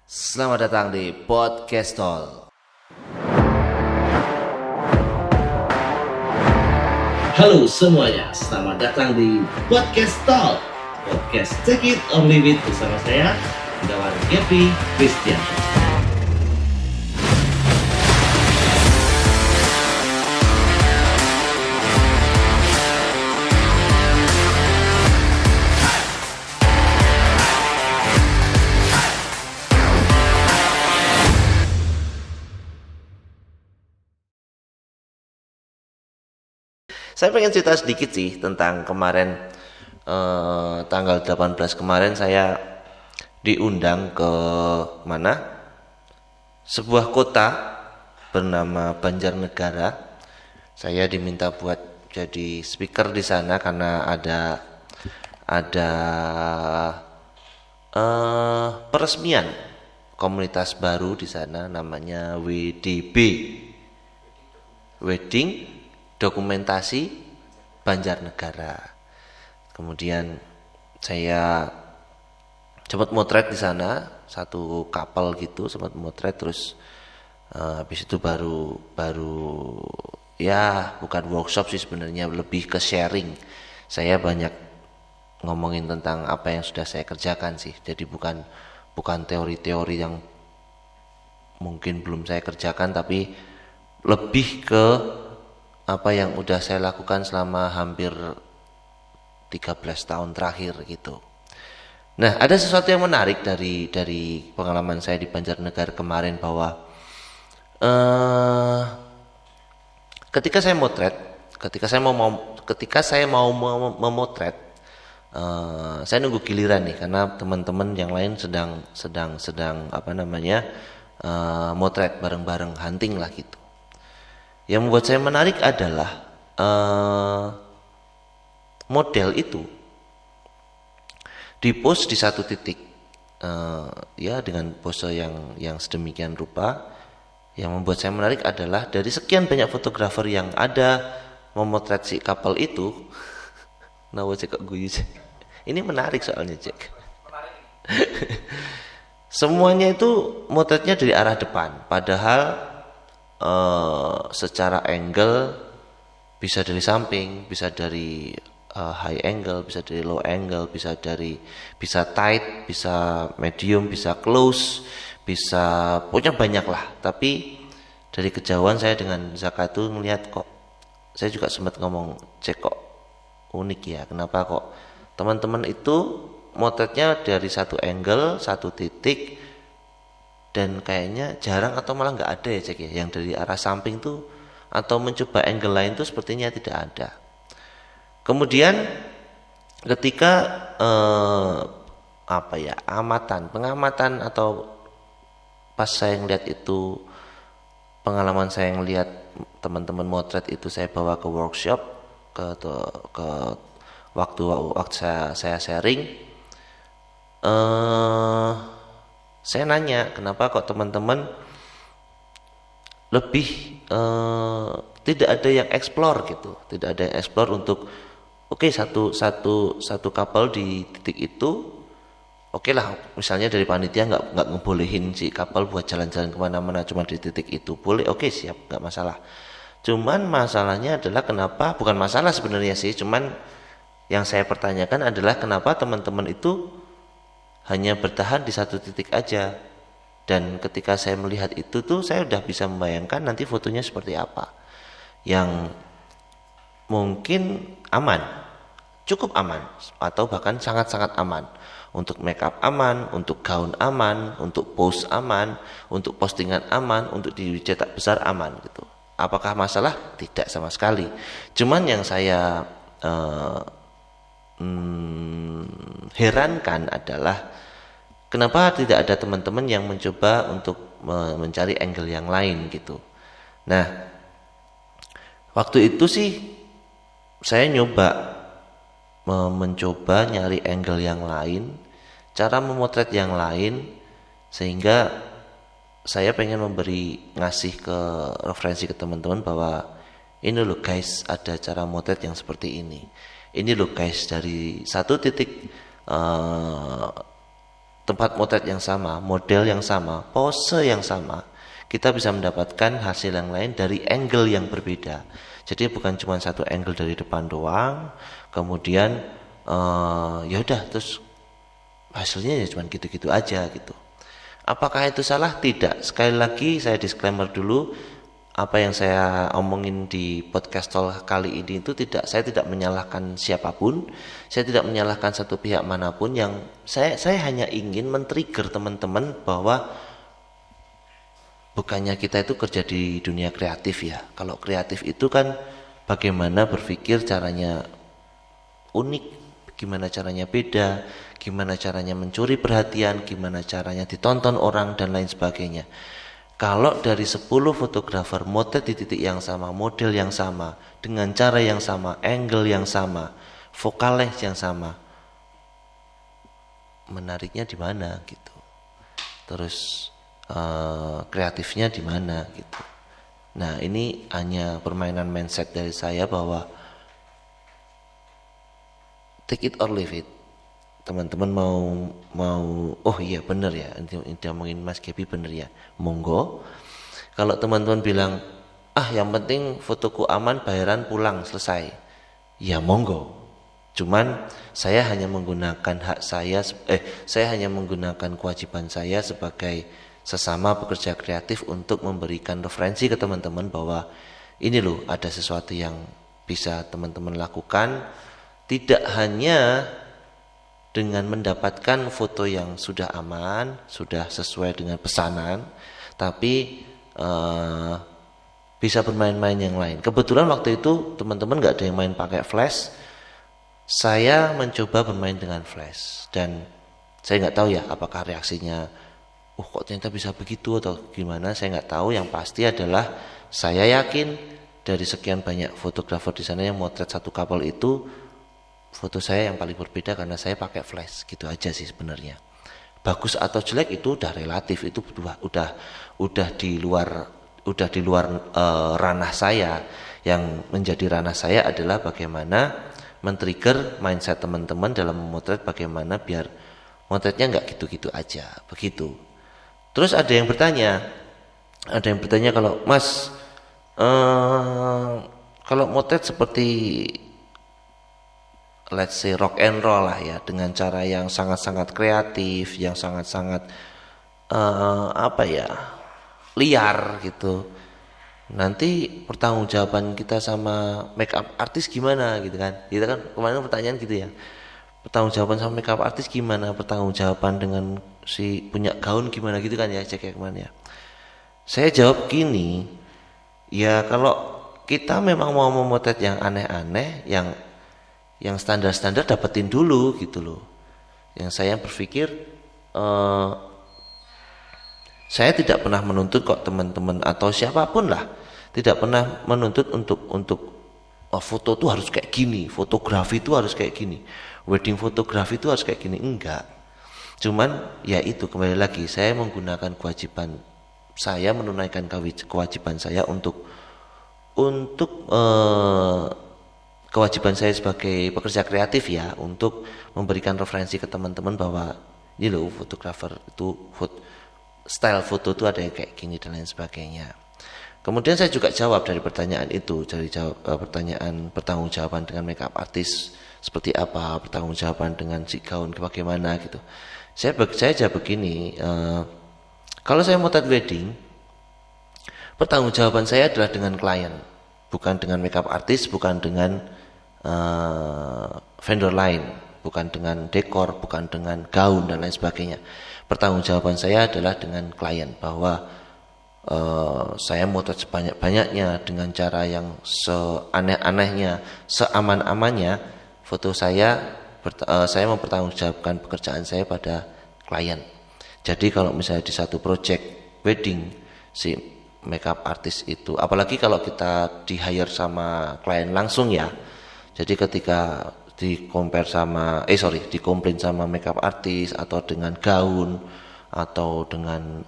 Selamat datang di Podcast Talk. Halo semuanya, selamat datang di Podcast Talk. Podcast Take It or Leave It bersama saya, Gunawan Gepi Christian. Saya pengen cerita sedikit sih tentang kemarin tanggal 18 kemarin saya diundang ke mana? Sebuah kota bernama Banjarnegara. Saya diminta buat jadi speaker di sana karena ada peresmian komunitas baru di sana namanya WDB. Wedding Dokumentasi Banjarnegara. Kemudian saya sempat motret di sana, satu kapal gitu, sempat motret terus habis itu baru ya bukan workshop sih sebenarnya, lebih ke sharing. Saya banyak ngomongin tentang apa yang sudah saya kerjakan sih. Jadi bukan teori-teori yang mungkin belum saya kerjakan, tapi lebih ke apa yang udah saya lakukan selama hampir 13 tahun terakhir gitu. Nah, ada sesuatu yang menarik dari pengalaman saya di Banjarnegara kemarin bahwa ketika saya mau memotret, saya nunggu giliran nih karena teman-teman yang lain sedang motret bareng-bareng, hunting lah gitu. Yang membuat saya menarik adalah model itu dipost di satu titik, ya dengan pose yang sedemikian rupa. Yang membuat saya menarik adalah dari sekian banyak fotografer yang ada memotret si kapal itu. Nah, cek kok guyu cek. Ini menarik soalnya cek. Semuanya itu motretnya dari arah depan, padahal secara angle bisa dari samping, bisa dari high angle, bisa dari low angle, bisa tight, bisa medium, bisa close, bisa pokoknya banyak lah. Tapi dari kejauhan saya dengan Zaka itu melihat kok, saya juga sempat ngomong cek kok unik ya, kenapa kok teman-teman itu motretnya dari satu angle, satu titik, dan kayaknya jarang atau malah nggak ada ya cek ya, yang dari arah samping tuh atau mencoba angle lain tuh sepertinya tidak ada. Kemudian ketika pengamatan atau pas saya ngeliat itu, pengalaman saya ngeliat teman-teman motret itu saya bawa ke workshop, ke waktu saya sharing, saya nanya kenapa kok teman-teman lebih tidak ada yang explore gitu, tidak ada yang explore untuk satu kapal di titik itu, oke lah, misalnya dari panitia nggak ngebolehin si kapal buat jalan-jalan kemana-mana cuma di titik itu, boleh, oke siap, nggak masalah. Cuman masalahnya adalah bukan masalah sebenarnya sih, cuman yang saya pertanyakan adalah kenapa teman-teman itu hanya bertahan di satu titik aja. Dan ketika saya melihat itu tuh saya udah bisa membayangkan nanti fotonya seperti apa, yang mungkin aman, cukup aman, atau bahkan sangat-sangat aman. Untuk make up aman, untuk gaun aman, untuk pose aman, untuk postingan aman, untuk dicetak besar aman gitu. Apakah masalah? Tidak sama sekali. Cuman yang saya herankan adalah kenapa tidak ada teman-teman yang mencoba untuk mencari angle yang lain gitu. Nah, waktu itu sih saya mencoba nyari angle yang lain, cara memotret yang lain, sehingga saya pengen ngasih ke referensi ke teman-teman bahwa ini loh guys, ada cara motret yang seperti ini. Ini loh guys, dari satu titik tempat motret yang sama, model yang sama, pose yang sama, kita bisa mendapatkan hasil yang lain dari angle yang berbeda. Jadi bukan cuma satu angle dari depan doang, kemudian ya udah terus hasilnya ya cuma gitu-gitu aja gitu. Apakah itu salah? Tidak. Sekali lagi saya disclaimer dulu, apa yang saya omongin di podcast Talk kali ini itu saya tidak menyalahkan siapapun, saya tidak menyalahkan satu pihak manapun. Yang saya hanya ingin men-trigger teman-teman bahwa bukannya kita itu kerja di dunia kreatif ya. Kalau kreatif itu kan bagaimana berpikir caranya unik, gimana caranya beda, gimana caranya mencuri perhatian, gimana caranya ditonton orang dan lain sebagainya. Kalau dari 10 fotografer motret di titik yang sama, model yang sama, dengan cara yang sama, angle yang sama, focal length yang sama, menariknya di mana gitu. Terus kreatifnya di mana gitu. Nah, ini hanya permainan mindset dari saya bahwa take it or leave it. Teman-teman mau oh iya bener ya, ini ngomongin Mas Gebi bener ya, monggo. Kalau teman-teman bilang yang penting fotoku aman, bayaran pulang selesai, ya monggo. Cuman saya hanya menggunakan hak saya hanya menggunakan kewajiban saya sebagai sesama pekerja kreatif untuk memberikan referensi ke teman-teman bahwa ini loh ada sesuatu yang bisa teman-teman lakukan, tidak hanya dengan mendapatkan foto yang sudah aman, sudah sesuai dengan pesanan, tapi bisa bermain-main yang lain. Kebetulan waktu itu teman-teman gak ada yang main pakai flash, saya mencoba bermain dengan flash dan saya nggak tahu ya apakah reaksinya kok ternyata bisa begitu atau gimana, saya nggak tahu. Yang pasti adalah saya yakin dari sekian banyak fotografer di sana yang motret satu couple itu, foto saya yang paling berbeda karena saya pakai flash, gitu aja sih sebenarnya. Bagus atau jelek itu udah relatif, itu udah di luar ranah saya. Yang menjadi ranah saya adalah bagaimana men-trigger mindset teman-teman dalam memotret, bagaimana biar motretnya nggak gitu-gitu aja, begitu. Terus ada yang bertanya kalau Mas, kalau motret seperti let's say rock and roll lah ya, dengan cara yang sangat-sangat kreatif, yang sangat-sangat liar gitu, nanti pertanggungjawaban kita sama makeup artis gimana gitu kan? Gitu kan kemarin pertanyaan gitu ya. Pertanggungjawaban sama makeup artis gimana? Pertanggungjawaban dengan si punya gaun gimana gitu kan ya, cek ya kemana ya. Saya jawab gini, ya kalau kita memang mau memotret yang aneh-aneh, yang standar-standar dapetin dulu gitu loh. Yang saya berpikir saya tidak pernah menuntut kok teman-teman atau siapapun lah, tidak pernah menuntut untuk foto tuh harus kayak gini, fotografi tuh harus kayak gini, wedding fotografi tuh harus kayak gini, enggak. Cuman ya itu kembali lagi, saya menggunakan kewajiban saya, menunaikan kewajiban saya untuk kewajiban saya sebagai pekerja kreatif ya, untuk memberikan referensi ke teman-teman bahwa ini loh fotografer itu style foto itu ada yang kayak gini dan lain sebagainya. Kemudian saya juga jawab dari pertanyaan itu, dari pertanyaan pertanggungjawaban dengan makeup artis seperti apa, pertanggungjawaban dengan si gaun bagaimana gitu. Saya jawab begini, kalau saya motret wedding, pertanggungjawaban saya adalah dengan klien, bukan dengan makeup artis, bukan dengan vendor lain, bukan dengan dekor, bukan dengan gaun dan lain sebagainya. Pertanggungjawaban saya adalah dengan klien, bahwa saya motret sebanyak-banyaknya dengan cara yang seaneh-anehnya, seaman-amannya. Foto saya mempertanggungjawabkan pekerjaan saya pada klien. Jadi kalau misalnya di satu project wedding si makeup artist itu, apalagi kalau kita di hire sama klien langsung ya, jadi ketika dikomplain sama makeup artist atau dengan gaun atau dengan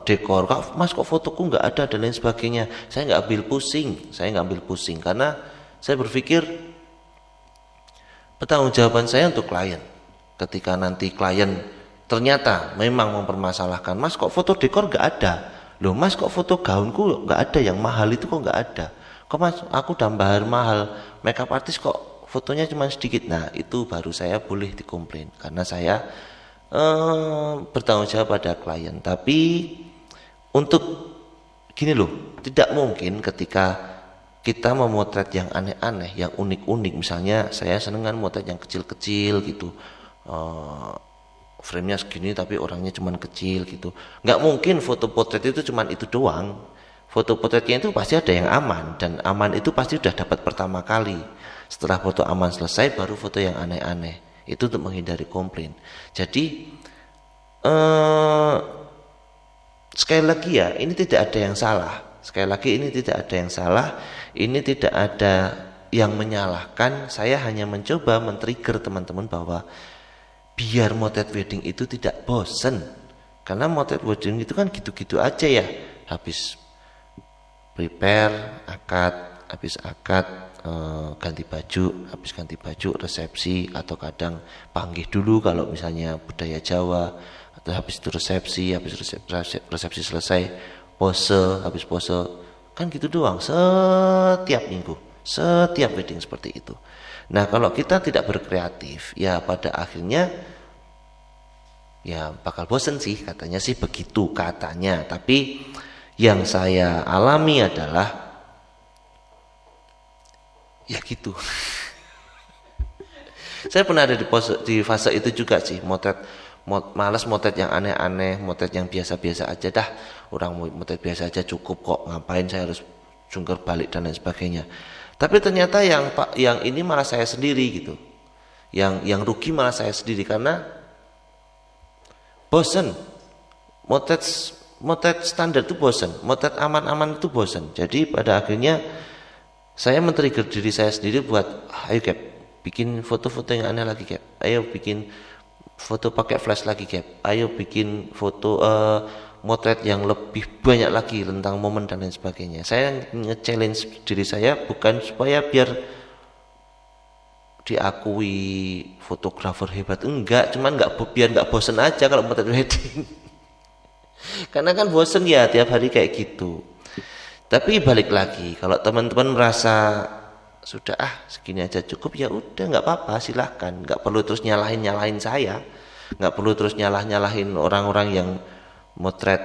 dekor, Mas kok fotoku nggak ada dan lain sebagainya, saya nggak ambil pusing karena saya berpikir pertanggungjawaban saya untuk klien. Ketika nanti klien ternyata memang mempermasalahkan, Mas kok foto dekor nggak ada, loh Mas kok foto gaunku nggak ada, yang mahal itu kok nggak ada, kok Mas aku udah bayar mahal makeup artist kok fotonya cuma sedikit. Nah itu baru saya boleh dikomplain karena saya bertanggung jawab pada klien. Tapi untuk gini loh, tidak mungkin ketika kita memotret yang aneh-aneh, yang unik-unik, misalnya saya seneng kan motret yang kecil-kecil gitu, frame-nya segini tapi orangnya cuman kecil gitu. Nggak mungkin foto potret itu cuman itu doang. Foto potretnya itu pasti ada yang aman, dan aman itu pasti udah dapat pertama kali. Setelah foto aman selesai baru foto yang aneh-aneh. Itu untuk menghindari komplain. Jadi sekali lagi ya, ini tidak ada yang salah. Sekali lagi ini tidak ada yang salah. Ini tidak ada yang menyalahkan. Saya hanya mencoba men-trigger teman-teman bahwa biar motret wedding itu tidak bosen. Karena motret wedding itu kan gitu-gitu aja ya. Habis prepare, habis akad ganti baju, habis ganti baju resepsi, atau kadang panggih dulu kalau misalnya budaya Jawa, atau habis itu resepsi, habis resepsi selesai pose, habis pose, kan gitu doang setiap minggu, setiap wedding seperti itu. Nah kalau kita tidak berkreatif, ya pada akhirnya ya bakal bosen sih, katanya sih begitu katanya. Tapi yang saya alami adalah ya gitu. Saya pernah ada di fase itu juga sih, malas motret yang aneh-aneh, motret yang biasa-biasa aja dah. Orang motret biasa aja cukup kok, ngapain saya harus jungkir balik dan lain sebagainya. Tapi ternyata yang ini malah saya sendiri gitu. Yang rugi malah saya sendiri karena bosen. Motret standar itu bosen, motret aman-aman itu bosen. Jadi pada akhirnya saya men-trigger diri saya sendiri buat ayo Cap, bikin foto-foto yang aneh lagi Cap. Ayo bikin foto pakai flash lagi Cap. Ayo bikin foto motret yang lebih banyak lagi tentang momen dan lain sebagainya. Saya nge-challenge diri saya bukan supaya biar diakui fotografer hebat, enggak, cuman biar nggak bosen aja kalau motret wedding. Karena kan bosen ya tiap hari kayak gitu. Tapi balik lagi, kalau teman-teman merasa sudah segini aja cukup, ya udah nggak apa-apa, silahkan. Nggak perlu terus nyalahin saya, nggak perlu terus nyalahin orang-orang yang motret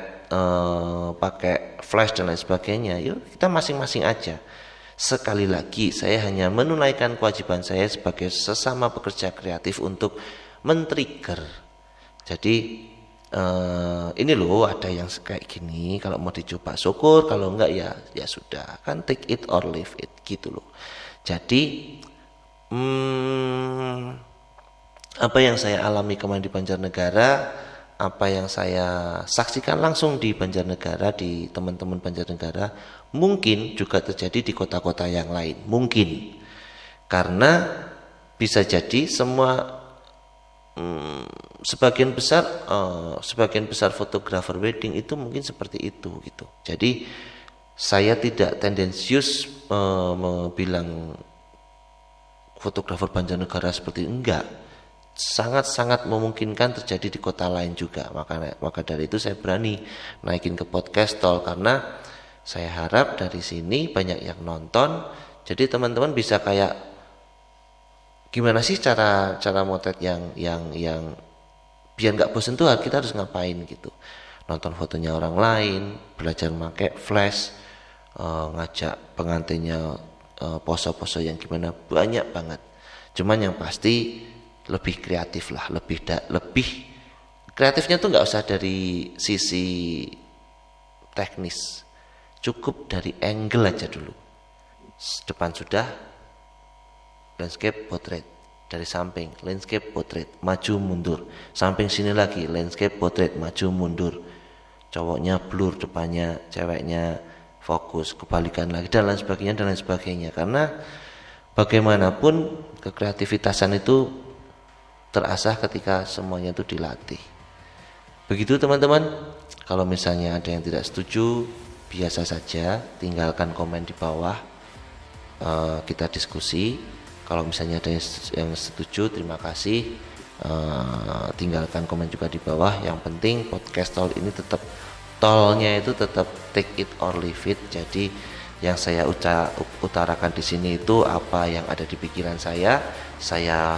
pakai flash dan lain sebagainya. Yuk kita masing-masing aja. Sekali lagi saya hanya menunaikan kewajiban saya sebagai sesama pekerja kreatif untuk men-trigger. Jadi ini loh ada yang kayak gini, kalau mau dicoba syukur, kalau enggak ya sudah, kan take it or leave it gitu loh. Jadi apa yang saya alami kemarin di Banjarnegara, apa yang saya saksikan langsung di Banjarnegara, di teman-teman Banjarnegara, mungkin juga terjadi di kota-kota yang lain, mungkin karena bisa jadi semua sebagian besar fotografer wedding itu mungkin seperti itu gitu. Jadi saya tidak tendensius bilang fotografer Banjarnegara seperti enggak. Sangat-sangat memungkinkan terjadi di kota lain juga. Maka dari itu saya berani naikin ke podcast Talk, karena saya harap dari sini banyak yang nonton. Jadi teman-teman bisa kayak gimana sih cara motret yang biar nggak bosen tuh kita harus ngapain gitu. Nonton fotonya orang lain, belajar pakai flash, ngajak pengantinnya pose-pose yang gimana, banyak banget. Cuman yang pasti lebih kreatif lah, lebih kreatifnya tuh nggak usah dari sisi teknis, cukup dari angle aja dulu. Depan sudah landscape potret, dari samping landscape potret, maju mundur, samping sini lagi landscape potret, maju mundur, cowoknya blur depannya, ceweknya fokus, kebalikan lagi dan lain sebagainya. Karena bagaimanapun kekreativitasan itu terasah ketika semuanya itu dilatih. Begitu teman-teman. Kalau misalnya ada yang tidak setuju, biasa saja, tinggalkan komen di bawah, kita diskusi. Kalau misalnya ada yang setuju, terima kasih. tinggalkan komen juga di bawah. Yang penting podcast Tol ini tetap tolnya itu tetap take it or leave it. Jadi yang saya utarakan di sini itu apa yang ada di pikiran saya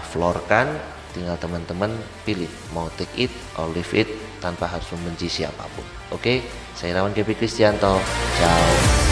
floorkan, tinggal teman-teman pilih mau take it or leave it tanpa harus membenci siapapun. Oke, saya Irawan Gepi Kristianto. Ciao.